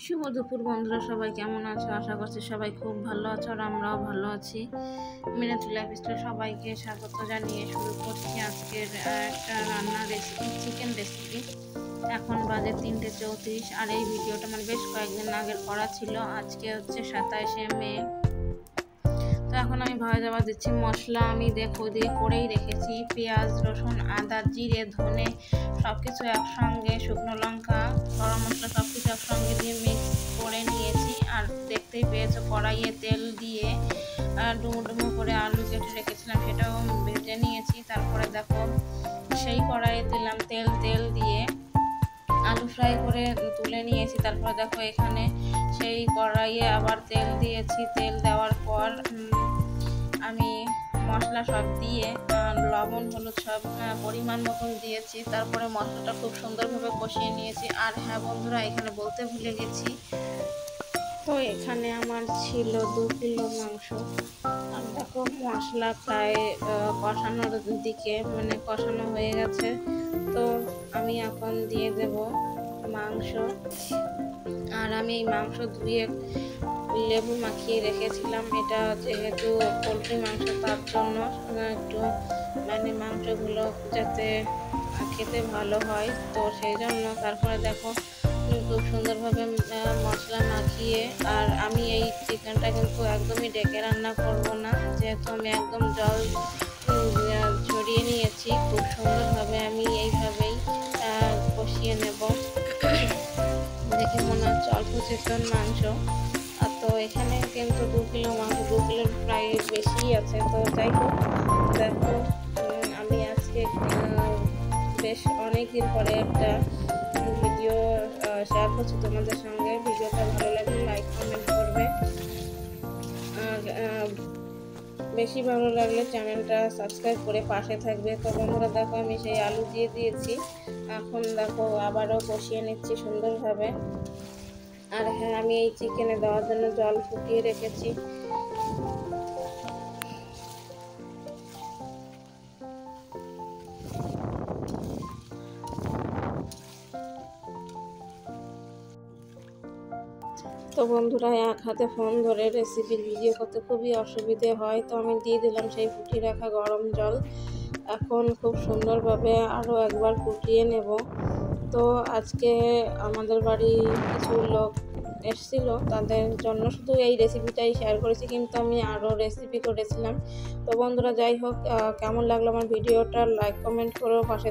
শুভ দুপুর বন্ধুরা, সবাই কেমন আছো? আশা করছি সবাই খুব ভালো আছো আর আমরাও ভালো আছি। মিনাতি লাইফস্টাইল সবাইকে স্বাগত জানিয়ে শুরু করছি আজকের একটা রান্নার রেসিপি, চিকেন রেসিপি। এখন বাজে 3:34 আর এই ভিডিওটা বেশ কয়েকদিন আগের করা ছিল। আজকে হচ্ছে 27শে মে। তো এখন আমি ভাজা দিচ্ছি মশলা। আমি ওদিকে করেই রেখেছি পেঁয়াজ, রসুন, আদা, জিরে, ধনে সব কিছু একসঙ্গে, শুকনো লঙ্কা, গরম মশলা সব কিছু একসঙ্গে দিয়ে মিক্স করে নিয়েছি। আর দেখতেই পেয়েছো কড়াইয়ে তেল দিয়ে ডুমো ডুমো করে আলু কেটে রেখেছিলাম, সেটাও ভেজে নিয়েছি। তারপরে দেখো সেই কড়াইয়ে দিলাম তেল দিয়ে আলু ফ্রাই করে তুলে নিয়েছি। তারপরে দেখো এখানে সেই কড়াইয়ে আবার তেল দিয়েছি। তেল দেওয়ার পর আমি মশলা সব দিয়ে লবণ হলুদ সব পরিমাণ মতন দিয়েছি। তারপরে মশলাটা খুব সুন্দরভাবে কষিয়ে নিয়েছি। আর হ্যাঁ বন্ধুরা, এখানে বলতে ভুলে গেছি, তো এখানে আমার ছিল 2 কিলো মাংস। আর দেখো মশলা প্রায় কষানোর দিকে, কষানো হয়ে গেছে। তো আমি এখন দিয়ে দেব মাংস। আর আমি এই মাংস ধুয়ে লেবু মাখিয়ে রেখেছিলাম। এটা যেহেতু পোলট্রি মাংস, তার জন্য একটু মাংসগুলো যাতে খেতে ভালো হয়, তো সেই জন্য। তারপরে দেখো খুব সুন্দরভাবে মশলা মাখিয়ে, আর আমি এই চিকেনটা কিন্তু একদমই ডেকে রান্না করব না, যেহেতু আমি একদম জল ছড়িয়ে নিয়েছি। খুব সুন্দরভাবে আমি এইভাবেই কষিয়ে নেব। দেখে মনে হচ্ছে অল্প চিকেন মাংস। তো এখানে কিন্তু 2 কিলো মাংস, 2 কিলোর প্রায় বেশি আছে। তো যাই হোক, দেখো আমি আজকে বেশ অনেক দিন পরে একটা ভিডিও শেয়ার করছি তোমাদের সঙ্গে। ভিডিওটা ভালো লাগলে লাইক কমেন্ট করবে, আর বেশি ভালো লাগলে চ্যানেলটা সাবস্ক্রাইব করে পাশে থাকবে। তো বন্ধুরা দেখো আমি সেই আলু দিয়ে দিয়েছি। এখন দেখো আবারও কষিয়ে নিচ্ছি সুন্দরভাবে। আর হ্যাঁ, আমি এই চিকেনে দেওয়ার জন্য জল ফুটিয়ে রেখেছি। তো বন্ধুরা, এক হাতে ফোন ধরে রেসিপির ভিডিও করতে খুবই অসুবিধে হয়, তো আমি দিয়ে দিলাম সেই ফুটিয়ে রাখা গরম জল। এখন খুব সুন্দরভাবে আরও একবার ফুটিয়ে নেব। তো আজকে আমাদের বাড়ি কিছু লোক এসেছিল, তাদের জন্য শুধু এই রেসিপিটাই শেয়ার করেছি, কিন্তু আমি আরও রেসিপি করেছিলাম। তো বন্ধুরা যাই হোক, কেমন লাগলো আমার ভিডিওটা লাইক কমেন্ট করো, পাশে